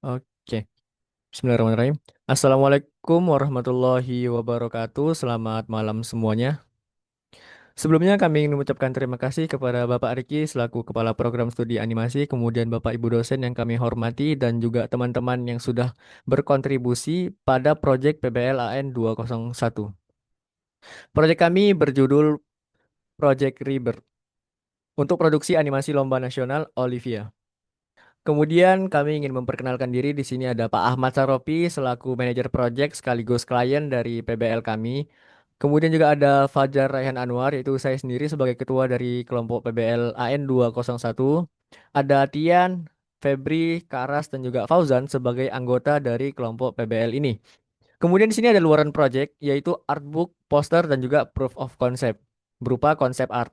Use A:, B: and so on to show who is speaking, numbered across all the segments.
A: Oke, Bismillahirrahmanirrahim. Assalamualaikum warahmatullahi wabarakatuh. Selamat malam semuanya. Sebelumnya kami ingin mengucapkan terima kasih kepada Bapak Riki selaku Kepala Program Studi Animasi, kemudian Bapak Ibu dosen yang kami hormati dan juga teman-teman yang sudah berkontribusi pada proyek PBL AN 201. Proyek kami berjudul Project Rebirth untuk produksi animasi Lomba Nasional Olivia. Kemudian kami ingin memperkenalkan diri. Di sini ada Pak Ahmad Saropi selaku manajer project sekaligus klien dari PBL kami. Kemudian juga ada Fajar Raihan Anwar, yaitu saya sendiri sebagai ketua dari kelompok PBL AN 201. Ada Tian, Febri, Karas, dan juga Fauzan sebagai anggota dari kelompok PBL ini. Kemudian di sini ada luaran project yaitu artbook, poster, dan juga proof of concept berupa konsep art.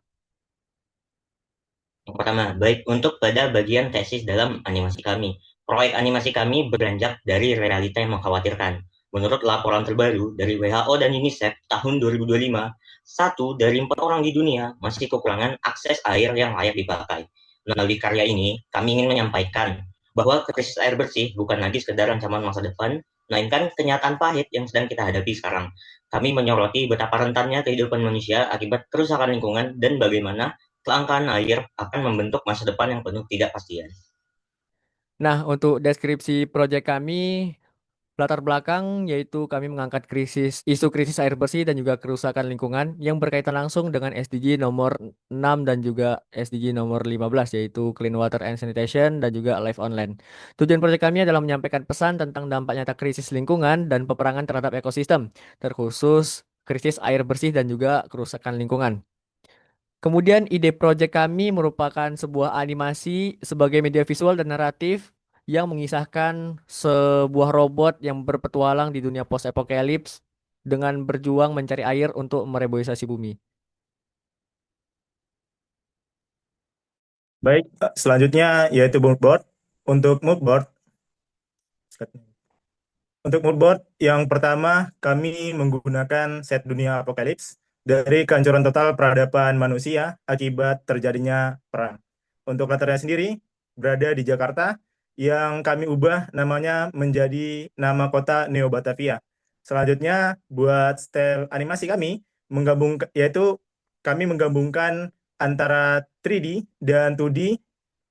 B: Yang pertama, baik untuk pada bagian tesis dalam animasi kami. Proyek animasi kami beranjak dari realita yang mengkhawatirkan. Menurut laporan terbaru dari WHO dan UNICEF tahun 2025, satu dari 4 orang di dunia masih kekurangan akses air yang layak dipakai. Melalui karya ini, kami ingin menyampaikan bahwa krisis air bersih bukan lagi sekedar ancaman masa depan, melainkan kenyataan pahit yang sedang kita hadapi sekarang. Kami menyoroti betapa rentannya kehidupan manusia akibat kerusakan lingkungan dan bagaimana kelangkaan air akan membentuk masa depan yang penuh tidak pastian.
A: Nah, untuk deskripsi proyek kami, latar belakang yaitu kami mengangkat isu krisis air bersih dan juga kerusakan lingkungan yang berkaitan langsung dengan SDG nomor 6 dan juga SDG nomor 15 yaitu Clean Water and Sanitation dan juga Life on Land. Tujuan proyek kami adalah menyampaikan pesan tentang dampak nyata krisis lingkungan dan peperangan terhadap ekosistem, terkhusus krisis air bersih dan juga kerusakan lingkungan. Kemudian ide proyek kami merupakan sebuah animasi sebagai media visual dan naratif yang mengisahkan sebuah robot yang berpetualang di dunia post-apokalips dengan berjuang mencari air untuk mereboisasi bumi.
C: Baik, selanjutnya yaitu mood board. Untuk mood board, untuk mood board yang pertama kami menggunakan set dunia apokalips dari kehancuran total peradaban manusia akibat terjadinya perang. Untuk latarnya sendiri berada di Jakarta yang kami ubah namanya menjadi nama kota Neo Batavia. Selanjutnya buat style animasi kami menggabung yaitu kami menggabungkan antara 3D dan 2D.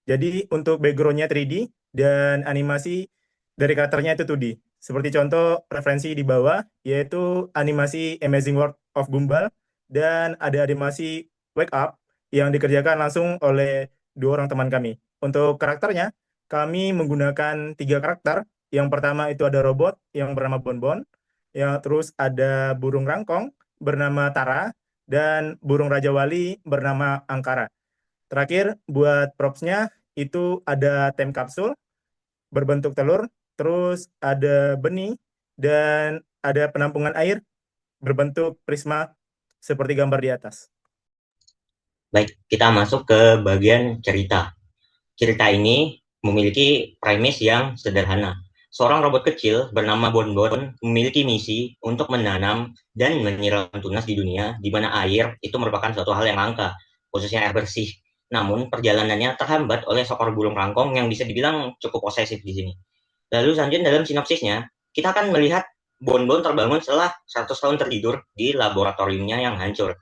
C: Jadi untuk background-nya 3D dan animasi dari karakternya itu 2D. Seperti contoh referensi di bawah, yaitu animasi Amazing World of Gumball, dan ada animasi Wake Up yang dikerjakan langsung oleh 2 orang teman kami. Untuk karakternya, kami menggunakan 3 karakter. Yang pertama itu ada robot yang bernama Bonbon, yang terus ada burung rangkong bernama Tara, dan burung Raja Wali bernama Angkara. Terakhir, buat props-nya itu ada time kapsul berbentuk telur, terus ada benih, dan ada penampungan air berbentuk prisma seperti gambar di atas.
B: Baik, kita masuk ke bagian cerita. Cerita ini memiliki premis yang sederhana. Seorang robot kecil bernama Bonbon memiliki misi untuk menanam dan menyiram tunas di dunia di mana air itu merupakan suatu hal yang langka, khususnya air bersih. Namun perjalanannya terhambat oleh seekor burung rangkong yang bisa dibilang cukup posesif di sini. Lalu selanjutnya dalam sinopsisnya, kita akan melihat Bonbon terbangun setelah 100 tahun tertidur di laboratoriumnya yang hancur.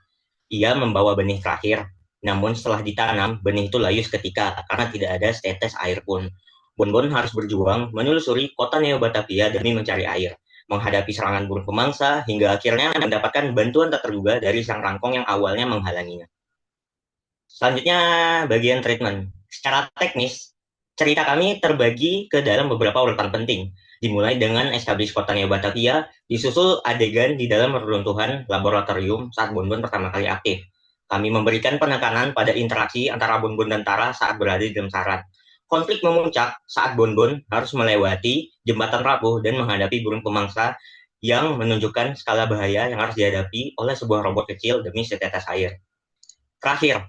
B: Ia membawa benih terakhir, namun setelah ditanam, benih itu layu seketika karena tidak ada setetes air pun. Bonbon harus berjuang menelusuri kota Neo Batavia demi mencari air, menghadapi serangan burung pemangsa, hingga akhirnya mendapatkan bantuan tak terduga dari sang rangkong yang awalnya menghalanginya. Selanjutnya, bagian treatment. Secara teknis, cerita kami terbagi ke dalam beberapa urutan penting. Dimulai dengan establish kota Neo Batavia, disusul adegan di dalam reruntuhan laboratorium saat Bonbon pertama kali aktif. Kami memberikan penekanan pada interaksi antara Bonbon dan Tara saat berada di dalam sarang. Konflik memuncak saat Bonbon harus melewati jembatan rapuh dan menghadapi burung pemangsa yang menunjukkan skala bahaya yang harus dihadapi oleh sebuah robot kecil demi setetes air. Terakhir,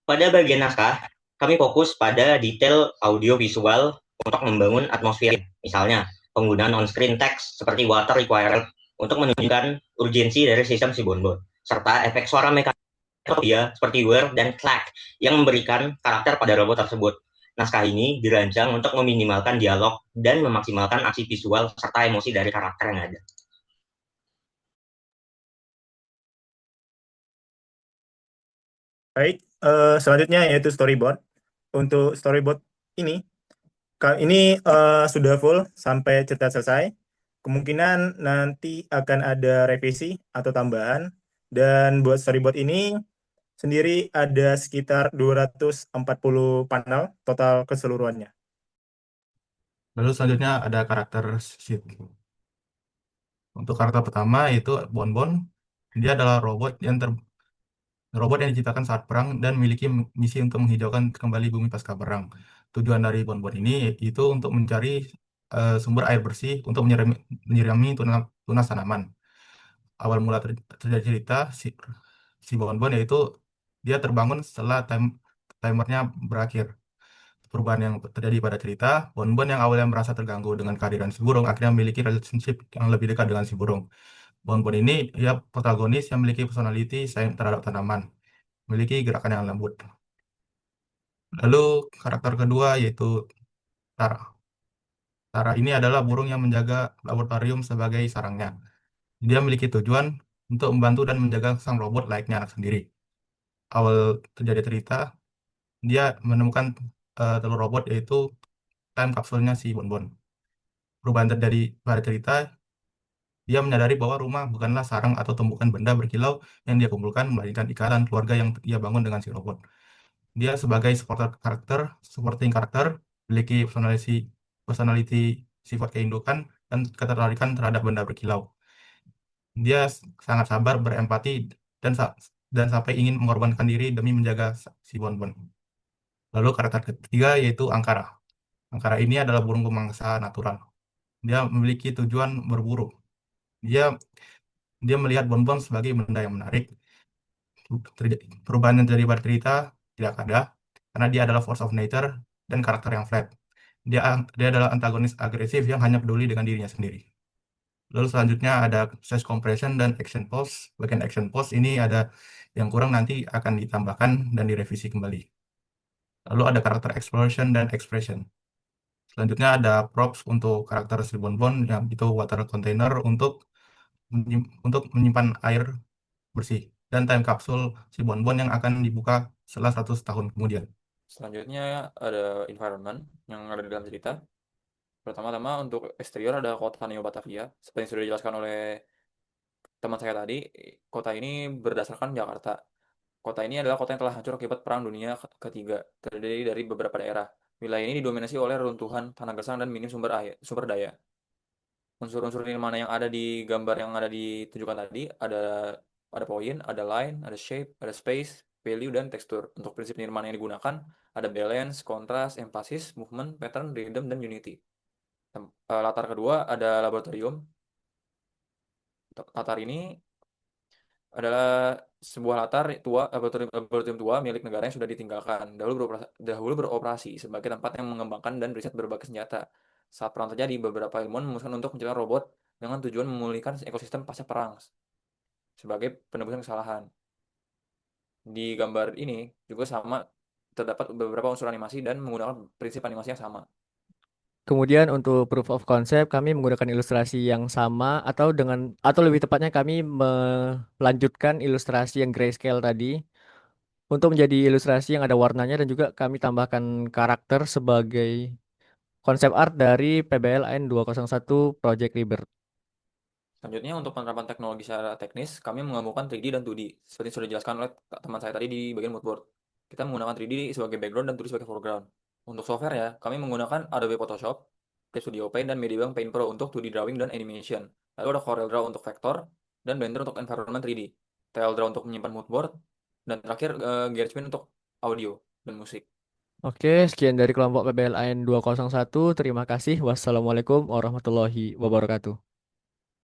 B: pada bagian naskah, kami fokus pada detail audio visual untuk membangun atmosfer. Misalnya, penggunaan on-screen text seperti water required untuk menunjukkan urgensi dari sistem si Bonbon, serta efek suara mekanik seperti whir dan clack yang memberikan karakter pada robot tersebut. Naskah ini dirancang untuk meminimalkan dialog dan memaksimalkan aksi visual serta emosi dari karakter yang ada.
C: Baik, selanjutnya yaitu storyboard. Untuk storyboard ini, ini sudah full sampai cerita selesai. Kemungkinan nanti akan ada revisi atau tambahan. Dan buat storyboard ini sendiri ada sekitar 240 panel total keseluruhannya.
D: Lalu selanjutnya ada karakter sheet. Untuk karakter pertama yaitu Bonbon. Dia adalah robot yang diciptakan saat perang dan memiliki misi untuk menghijaukan kembali bumi pasca perang. Tujuan dari Bonbon ini itu untuk mencari sumber air bersih untuk menyirami tunas tanaman. Awal mula terjadi cerita si Bonbon yaitu dia terbangun setelah timernya berakhir. Perubahan yang terjadi pada cerita, Bonbon yang awalnya merasa terganggu dengan kehadiran si burung akhirnya memiliki relationship yang lebih dekat dengan si burung. Bonbon ini dia protagonis yang memiliki personality sayang terhadap tanaman, memiliki gerakan yang lembut. Lalu karakter kedua yaitu Tara. Tara ini adalah burung yang menjaga laboratorium sebagai sarangnya. Dia memiliki tujuan untuk membantu dan menjaga sang robot layaknya anak sendiri. Awal terjadi cerita, dia menemukan telur robot yaitu time kapsulnya si Bonbon. Perubahan terjadi pada cerita, dia menyadari bahwa rumah bukanlah sarang atau tumpukan benda berkilau yang dia kumpulkan, melainkan ikatan keluarga yang dia bangun dengan si robot. Dia sebagai supporting karakter, memiliki personality sifat keindukan, dan ketertarikan terhadap benda berkilau. Dia sangat sabar, berempati, dan dan sampai ingin mengorbankan diri demi menjaga si Bonbon. Lalu karakter ketiga yaitu Angkara. Angkara ini adalah burung pemangsa natural. Dia memiliki tujuan berburu. Dia dia melihat bonbon sebagai benda yang menarik. Perubahan yang terjadi pada cerita tidak ada karena dia adalah force of nature dan karakter yang flat. Dia adalah antagonis agresif yang hanya peduli dengan dirinya sendiri. Lalu selanjutnya ada size compression dan action pose. Bagian action pose ini ada yang kurang nanti akan ditambahkan dan direvisi kembali. Lalu ada karakter exploration dan expression. Selanjutnya ada props untuk karakter si bonbon yang itu water container untuk menyimpan air bersih dan time kapsul si bonbon yang akan dibuka setelah 100 tahun kemudian.
E: Selanjutnya ada environment yang ada di dalam cerita. Pertama-tama untuk eksterior ada kota Neo Batavia. Seperti yang sudah dijelaskan oleh teman saya tadi, kota ini berdasarkan Jakarta. Kota ini adalah kota yang telah hancur akibat Perang Dunia Ketiga, terdiri dari beberapa daerah. Wilayah ini didominasi oleh runtuhan, tanah gersang, dan minim sumber daya. Unsur-unsur nirmana yang ada di gambar yang ada ditunjukkan tadi ada point, ada line, ada shape, ada space, value, dan tekstur. Untuk prinsip nirmana yang digunakan ada balance, kontras, emphasis, movement, pattern, rhythm, dan unity. Latar kedua ada laboratorium. Latar ini adalah sebuah latar tua, laboratorium tua milik negara yang sudah ditinggalkan. Dahulu beroperasi sebagai tempat yang mengembangkan dan riset berbagai senjata. Saat perang terjadi, beberapa ilmuwan memutuskan untuk menciptakan robot dengan tujuan memulihkan ekosistem pasca perang sebagai penebusan kesalahan. Di gambar ini juga sama terdapat beberapa unsur animasi dan menggunakan prinsip animasi yang sama.
A: Kemudian untuk proof of concept kami menggunakan ilustrasi yang sama atau lebih tepatnya kami melanjutkan ilustrasi yang grayscale tadi untuk menjadi ilustrasi yang ada warnanya dan juga kami tambahkan karakter sebagai konsep art dari PBL AN201 Project Rebirth.
E: Selanjutnya untuk penerapan teknologi secara teknis, kami menggabungkan 3D dan 2D, seperti yang sudah dijelaskan oleh teman saya tadi di bagian moodboard. Kita menggunakan 3D sebagai background dan 2D sebagai foreground. Untuk software ya, kami menggunakan Adobe Photoshop, Clip Studio Paint, dan Mediabang Paint Pro untuk 2D drawing dan animation. Lalu ada CorelDRAW untuk vektor, dan Blender untuk environment 3D. TileDraw untuk menyimpan moodboard, dan terakhir GarageBand untuk audio dan musik.
A: Oke, sekian dari kelompok PBL AN201. Terima kasih. Wassalamualaikum warahmatullahi wabarakatuh.